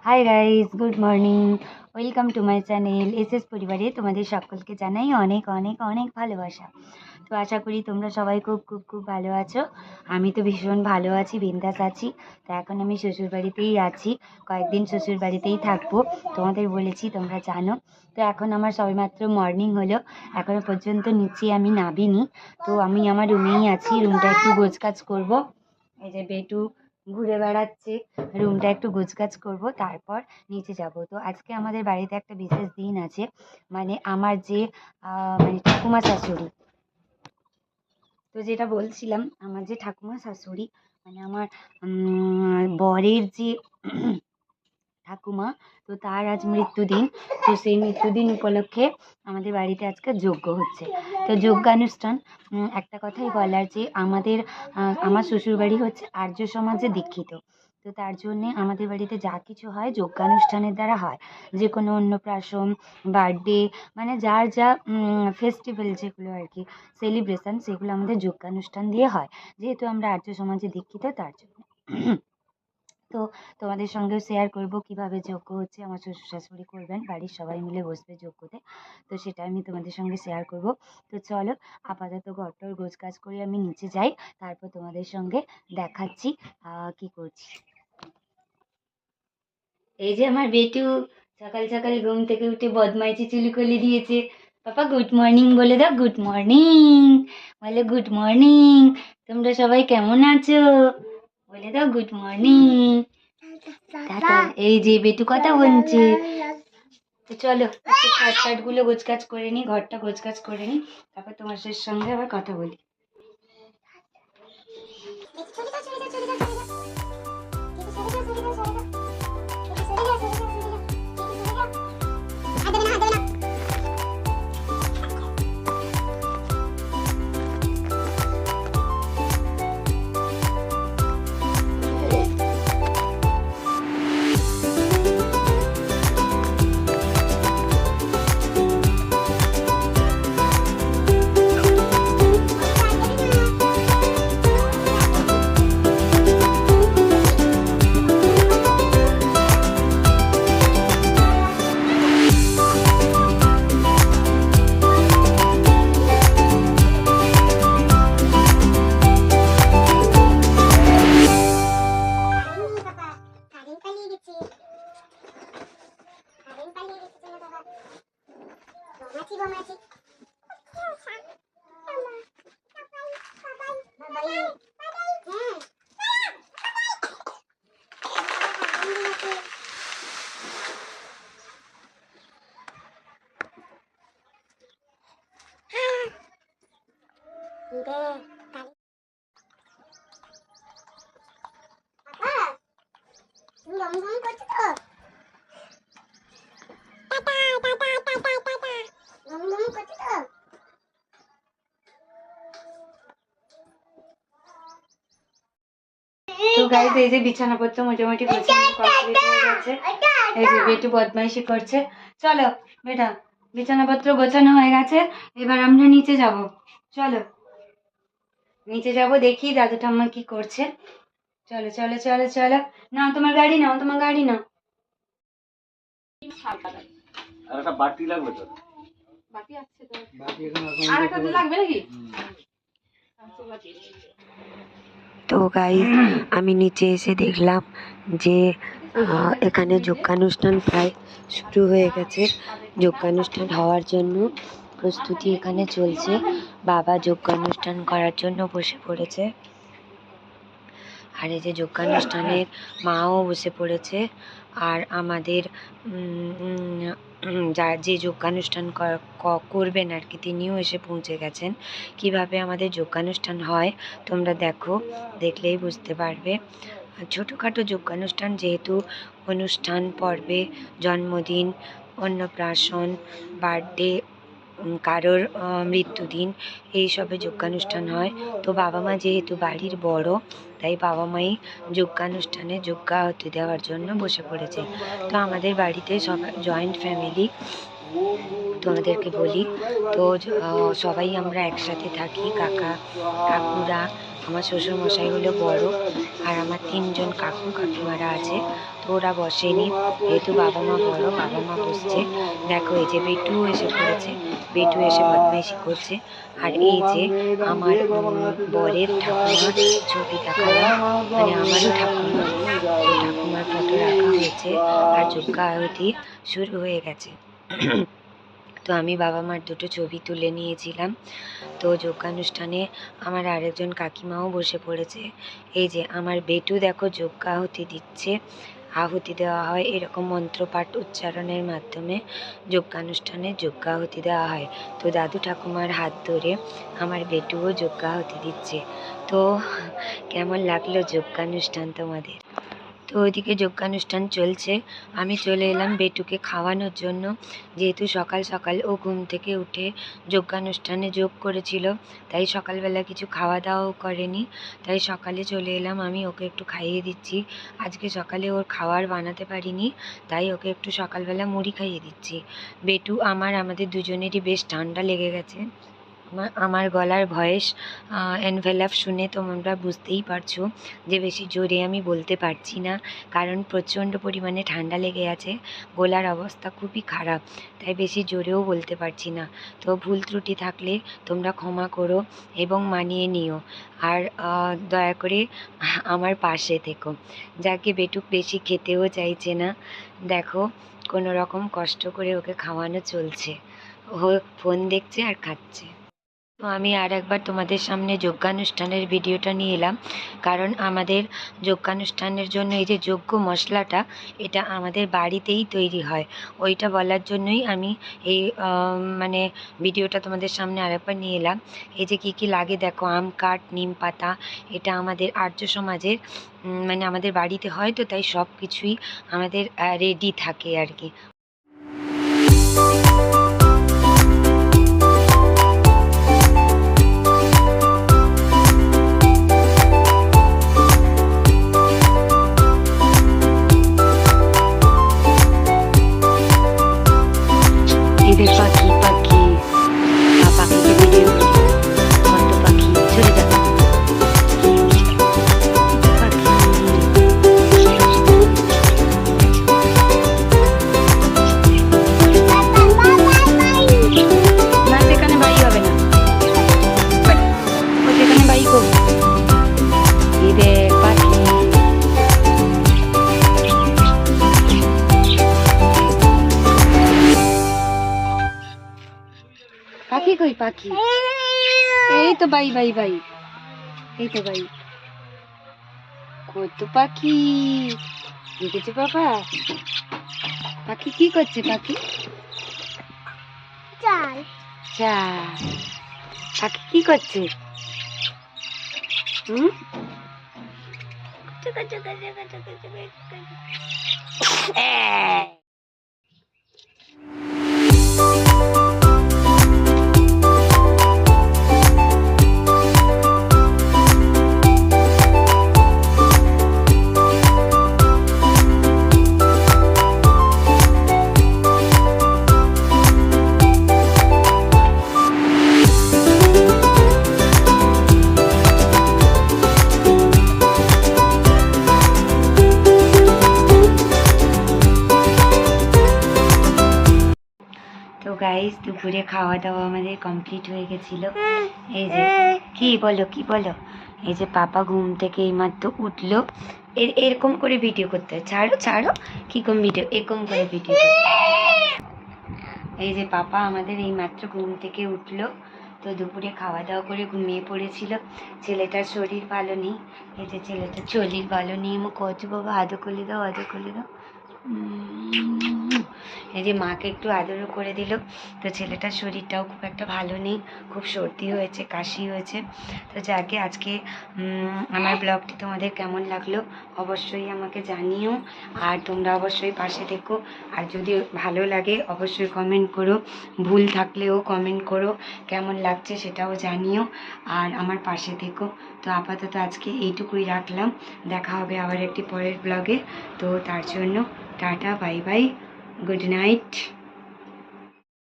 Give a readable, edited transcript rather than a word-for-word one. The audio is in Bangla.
Hi guys, good morning. Welcome to my channel SS পরিবারে তোমাদের সকলকে জানাই অনেক অনেক অনেক ভালোবাসা। তো আশা করি তোমরা সবাই খুব খুব খুব ভালো আছো। আমি তো ভীষণ ভালো আছি, বিন্দাস আছি। তো এখন আমি শ্বশুরবাড়িতেই আছি, কয়েকদিন শ্বশুরবাড়িতেই থাকবো, তোমাদের বলেছি, তোমরা জানো। তো এখন আমার সবেমাত্র মর্নিং হলো, এখনো পর্যন্ত নিচে আমি নামিনি। তো আমি আমার রুমেই আছি, রুমটা একটু গোছগাছ করবো। এই যে বেটু ঘুরে বেড়াচ্ছে, রুমটা একটু গোছগাছ করব, তারপর নিচে যাব। তো আজকে আমাদের বাড়িতে একটা বিশেষ দিন আছে, মানে আমার যে মানে ঠাকুমা শাশুড়ি। তো যেটা বলছিলাম, আমার যে ঠাকুমা শাশুড়ি মানে আমার বরের যে ঠাকুমা, তো তার আজ মৃত্যুদিন। তো সেই মৃত্যুদিন উপলক্ষে আমাদের বাড়িতে আজকে যজ্ঞ হচ্ছে। তো যজ্ঞানুষ্ঠান, একটা কথাই বলার যে আমার শ্বশুরবাড়ি হচ্ছে আর্য সমাজে দীক্ষিত। তো তার জন্যে আমাদের বাড়িতে যা কিছু হয় যজ্ঞানুষ্ঠানের দ্বারা হয়। যে কোনো অন্নপ্রাশন, বার্থডে, মানে যার যা ফেস্টিভ্যাল যেগুলো আর কি, সেলিব্রেশন, সেগুলো আমাদের যজ্ঞানুষ্ঠান দিয়ে হয়, যেহেতু আমরা আর্য সমাজে দীক্ষিত তার জন্য। তো তোমাদের সঙ্গেও শেয়ার করব কিভাবে যজ্ঞ হচ্ছে। আমার শ্বশুর শাশুড়ি করবেন, বাড়ির সবাই মিলে বসবে যজ্ঞতে। তো সেটা আমি তোমাদের সঙ্গে শেয়ার করব। তো চলো, আপাতত ঘরটর গোছগাছ করে আমি নিচে যাই, তারপর তোমাদের সঙ্গে দেখাচ্ছি কি করছি। এই যে আমার বেটু সকাল সকাল ঘুম থেকে উঠে বদমাইশি চুলি করে দিয়েছে। পাপা গুড মর্নিং বলে দাও, গুড মর্নিং বলে, গুড মর্নিং। তোমরা সবাই কেমন আছো বলে দাও, গুড মর্নিং। টাটা। এই যে বেটু কথা বলছে। তো চলো খাট টাট গুলো গোছগাছ করে নি, ঘরটা গোছগাছ করে নি, তারপর তোমার সঙ্গে আবার কথা বলি। তো গাইস, এই যে বিছানাপত্র মোটামুটি গোছানো কমপ্লিট হয়ে গেছে। এই যে বেটু বদমাইশি করছে। চলো বেটা, বিছানাপত্র গোছানো হয়ে গেছে, এবার আমরা নিচে যাব। চলো নিচে যাব, দেখি দাদু ঠাম্মা কি করছে। চলো চলো চলো চলো, নাও তোমার গাড়ি, নাও তোমার গাড়ি, নাও। আর একটা বাটি লাগবে তো? বাটি আছে তো? আর একটা লাগবে নাকি? তো গাইস, আমি নিচে এসে দেখলাম যে এখানে যজ্ঞানুষ্ঠান প্রায় শুরু হয়ে গেছে। যজ্ঞানুষ্ঠান হওয়ার জন্য প্রস্তুতি এখানে চলছে। বাবা যজ্ঞানুষ্ঠান করার জন্য বসে পড়েছে, আর এই যে যজ্ঞানুষ্ঠানের মাও বসে পড়েছে। আর আমাদের যে যজ্ঞানুষ্ঠান করবেন আর কি, তিনিও এসে পৌঁছে গেছেন। কিভাবে আমাদের যজ্ঞানুষ্ঠান হয় তোমরা দেখো, দেখলেই বুঝতে পারবে। ছোটোখাটো যজ্ঞানুষ্ঠান, যেহেতু অনুষ্ঠান পর্বে জন্মদিন, অন্নপ্রাশন, বার্থডে, কারোর মৃত্যুদিন, এইসবে যজ্ঞানুষ্ঠান হয়। তো বাবা মা যেহেতু বাড়ির বড়, তাই বাবা মাই যজ্ঞানুষ্ঠানে যজ্ঞাহুতি দেওয়ার জন্য বসে পড়েছে। তো আমাদের বাড়িতে সবাই জয়েন্ট ফ্যামিলি, তোমাদেরকে বলি। তো সবাই আমরা একসাথে থাকি, কাকা কাকুরা, আমার শ্বশুরমশাই হলো বড়, আর আমার 3জন কাকু কাকিমারা আছে। তো ওরা বসেনি, যেহেতু বাবা মা বড়, বাবা মা বসছে। দেখো এই যে বেটুও এসে পড়েছে, বেটু এসে বদমাইশি করছে। আর এই যে আমার বরের ঠাকুমার ছবি দেখালাম, মানে আমারও ঠাকুমা, তো ঠাকুমার ফটো রাখা হয়েছে আর যজ্ঞ আহুতি শুরু হয়ে গেছে। তো আমি বাবা মার দুটো ছবি তুলে নিয়েছিলাম। তো যজ্ঞানুষ্ঠানে আমার আরেকজন কাকিমাও বসে পড়েছে। এই যে আমার বেটু দেখো যজ্ঞ আহুতি দিচ্ছে। আহুতি দেওয়া হয় এরকম মন্ত্রপাঠ উচ্চারণের মাধ্যমে, যজ্ঞানুষ্ঠানে যজ্ঞাহুতি দেওয়া হয়। তো দাদু ঠাকুমার হাত ধরে আমার বেটুও যজ্ঞাহুতি দিচ্ছে। তো কেমন লাগলো যজ্ঞানুষ্ঠান তোমাদের? তো ওইদিকে যজ্ঞানুষ্ঠান চলছে, আমি চলে এলাম বেটুকে খাওয়ানোর জন্য। যেহেতু সকাল সকাল ও ঘুম থেকে উঠে যজ্ঞানুষ্ঠানে যোগ করেছিল, তাই সকালবেলা কিছু খাওয়া দাওয়াও করেনি। তাই সকালে চলে এলাম, আমি ওকে একটু খাইয়ে দিচ্ছি। আজকে সকালে ওর খাবার বানাতে পারিনি, তাই ওকে একটু সকালবেলা মুড়ি খাইয়ে দিচ্ছি। বেটু আমাদের দুজনেরই বেশ ঠান্ডা লেগে গেছে। আমার গলার ভয়েস এনভেলাপ শুনে তোমরা বুঝতেই পারছো যে বেশি জোরে আমি বলতে পারছি না, কারণ প্রচণ্ড পরিমাণে ঠান্ডা লেগে আছে, গলার অবস্থা খুবই খারাপ, তাই বেশি জোরেও বলতে পারছি না। তো ভুল ত্রুটি থাকলে তোমরা ক্ষমা করো এবং মানিয়ে নিও, আর দয়া করে আমার পাশে থেকো। যাকে বেটুক বেশি খেতেও চাইছে না, দেখো কোনো রকম কষ্ট করে ওকে খাওয়ানো চলছে, ও ফোন দেখছে আর খাচ্ছে। তো আমি আর একবার তোমাদের সামনে যজ্ঞানুষ্ঠানের ভিডিওটা নিয়ে এলাম, কারণ আমাদের যজ্ঞানুষ্ঠানের জন্য এই যে যজ্ঞ মশলাটা, এটা আমাদের বাড়িতেই তৈরি হয়। ওইটা বলার জন্যই আমি এই মানে ভিডিওটা তোমাদের সামনে আরেকবার নিয়ে এলাম। এই যে কী কী লাগে দেখো, আম কাঠ, নিম পাতা, এটা আমাদের আর্য সমাজের মানে আমাদের বাড়িতে হয়, তো তাই সব কিছুই আমাদের রেডি থাকে আর কি। এদের পাখি পাখিকে ভিডিও কত পাখি চলে যাবে পাখি। না সেখানে বাই হবে না, ও সেখানে বাই করবে। এদের পাখি পাখি কই পাখি? এই তো বাই বাই বাই, এই তো বাই। কত পাখি দেখেছো বাবা? পাখি কি করছে? পাখি চাল চাল। পাখি কি করছে? হুম, তো গাইস দুপুরে খাওয়া দাওয়া আমাদের কমপ্লিট হয়ে গেছিল। এই যে কি বলো কি বলো, এই যে পাপা ঘুম থেকে এইমাত্র উঠলো। এরকম করে ভিডিও করতে হয়, ছাড়ো ছাড়ো, কিরকম ভিডিও, এরকম করে ভিডিও করতে হয়। এই যে পাপা আমাদের এইমাত্র ঘুম থেকে উঠলো, তো দুপুরে খাওয়া দাওয়া করে ঘুমিয়ে পড়েছিল। ছেলেটার শরীর ভালো নেই, এই যে ছেলেটার শরীর ভালো নেই, মুখ কচু বাবা আদর করে দাও আদর করে দাও। এই যে মাকে একটু আদরও করে দিল। তো ছেলেটার শরীরটাও খুব একটা ভালো নেই, খুব সর্দি হয়েছে, কাশি হয়েছে। তো যাকে আজকে আমার ব্লগটি তোমাদের কেমন লাগলো অবশ্যই আমাকে জানিও, আর তোমরা অবশ্যই পাশে থেকো, আর যদি ভালো লাগে অবশ্যই কমেন্ট করো, ভুল থাকলেও কমেন্ট করো, কেমন লাগছে সেটাও জানিও, আর আমার পাশে থেকো। তো আপাতত আজকে এইটুকুই রাখলাম, দেখা হবে আবার একটি পরের ব্লগে। তো তার জন্য tata bye bye, good night.